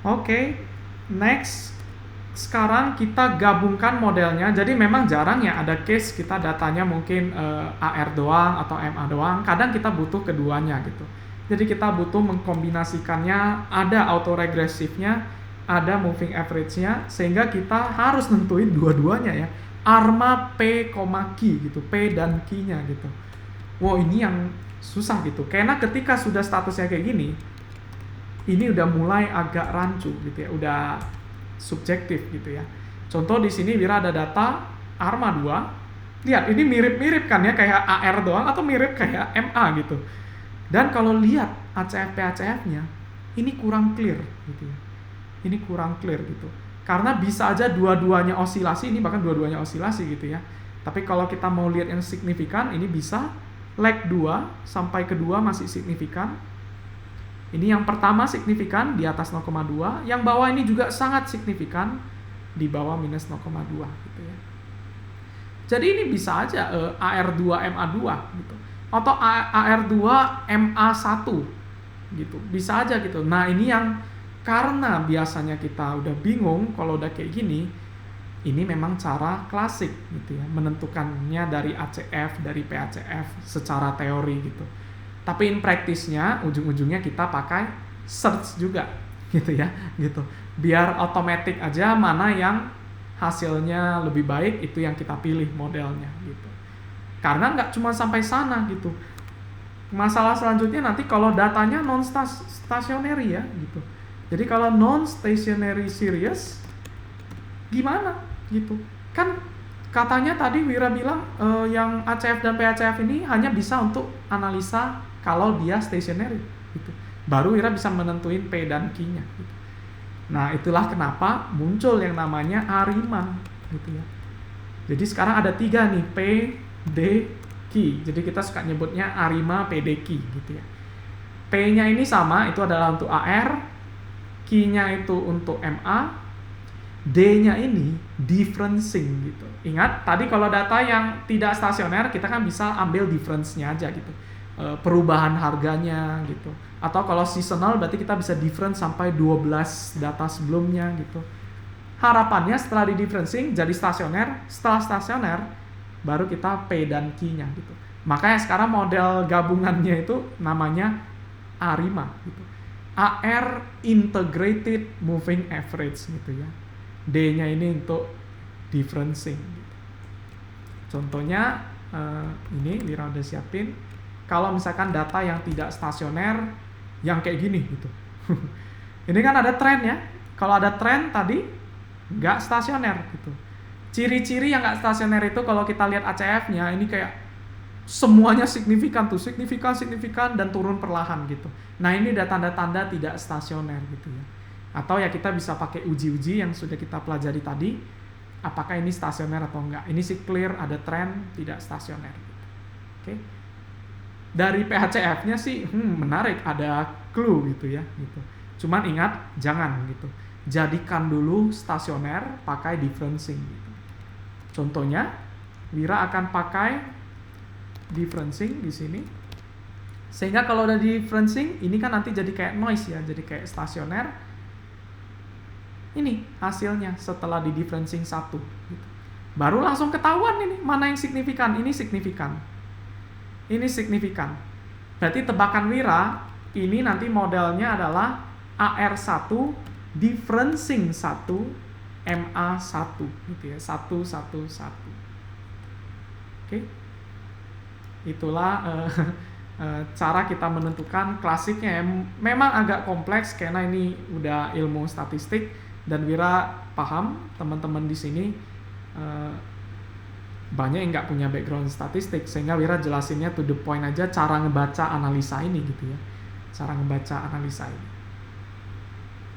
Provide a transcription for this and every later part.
Oke, next. Sekarang kita gabungkan modelnya. Jadi memang jarang ya ada case kita datanya mungkin AR doang atau MA doang. Kadang kita butuh keduanya gitu. Jadi kita butuh mengkombinasikannya, ada autoregresifnya, ada moving average-nya, sehingga kita harus nentuin dua-duanya ya. ARMA P, key gitu, P dan Q-nya gitu. Wow, ini yang susah gitu. Karena ketika sudah statusnya kayak gini, ini udah mulai agak rancu gitu ya, udah subjektif gitu ya. Contoh di sini Wira ada data ARMA 2. Lihat, ini mirip-mirip kan ya, kayak AR doang atau mirip kayak MA gitu. Dan kalau lihat ACF-PACF-nya, ini kurang clear gitu ya. Ini kurang clear gitu. Karena bisa aja dua-duanya osilasi, ini bahkan dua-duanya osilasi gitu ya. Tapi kalau kita mau lihat yang signifikan, ini bisa leg 2 sampai kedua masih signifikan. Ini yang pertama signifikan di atas 0,2, yang bawah ini juga sangat signifikan di bawah minus 0,2 gitu ya. Jadi ini bisa aja AR2 MA2 gitu. Atau AR2 MA1 gitu. Bisa aja gitu. Nah, ini yang karena biasanya kita udah bingung kalau udah kayak gini, ini memang cara klasik gitu ya, menentukannya dari ACF, dari PACF secara teori gitu. Tapi in practice-nya ujung-ujungnya kita pakai search juga gitu ya, gitu. Biar otomatis aja mana yang hasilnya lebih baik, itu yang kita pilih modelnya gitu. Karena nggak cuma sampai sana gitu. Masalah selanjutnya nanti kalau datanya non stationary ya gitu. Jadi kalau non stationary series gimana gitu. Kan katanya tadi Wira bilang yang ACF dan PACF ini hanya bisa untuk analisa kalau dia stationary gitu. Baru Wira bisa menentuin P dan Q-nya gitu. Nah, itulah kenapa muncul yang namanya ARIMA gitu ya. Jadi sekarang ada 3 nih, P, D, Q. Jadi kita suka nyebutnya ARIMA PDQ gitu ya. P-nya ini sama, itu adalah untuk AR, Q-nya itu untuk MA, D-nya ini differencing gitu. Ingat, tadi kalau data yang tidak stasioner, kita kan bisa ambil difference-nya aja gitu. Perubahan harganya gitu. Atau kalau seasonal berarti kita bisa difference sampai 12 data sebelumnya gitu. Harapannya setelah di differencing jadi stasioner, setelah stasioner baru kita P dan Q-nya gitu. Makanya sekarang model gabungannya itu namanya ARIMA gitu. AR Integrated Moving Average gitu ya. D-nya ini untuk differencing gitu. Contohnya ini Wira udah siapin. Kalau misalkan data yang tidak stasioner yang kayak gini gitu. Ini kan ada tren ya. Kalau ada tren tadi nggak stasioner gitu. Ciri-ciri yang nggak stasioner itu kalau kita lihat ACF-nya ini kayak semuanya signifikan tuh, signifikan dan turun perlahan gitu. Nah, ini ada tanda-tanda tidak stasioner gitu ya. Atau ya kita bisa pakai uji-uji yang sudah kita pelajari tadi, apakah ini stasioner atau enggak. Ini sih clear ada tren tidak stasioner gitu. Oke. Dari PHCF-nya sih menarik, ada clue gitu ya gitu. Cuman ingat jangan gitu. Jadikan dulu stasioner pakai differencing gitu. Contohnya Wira akan pakai differencing di sini. Sehingga kalau udah differencing ini kan nanti jadi kayak noise ya, jadi kayak stasioner. Ini hasilnya setelah di differencing 1 gitu. Baru langsung ketahuan ini mana yang signifikan. Ini signifikan. Ini signifikan. Berarti tebakan Wira ini nanti modelnya adalah AR1 differencing 1 MA1 gitu ya. 1 1 1. Oke. Itulah cara kita menentukan klasiknya. Memang agak kompleks karena ini udah ilmu statistik dan Wira paham teman-teman di sini banyak yang nggak punya background statistik, sehingga Wira jelasinnya to the point aja cara ngebaca analisa ini gitu ya. Cara ngebaca analisa ini.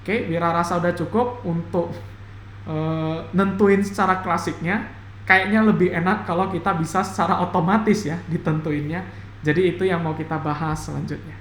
Oke, Wira rasa udah cukup untuk nentuin secara klasiknya. Kayaknya lebih enak kalau kita bisa secara otomatis ya ditentuinnya. Jadi itu yang mau kita bahas selanjutnya.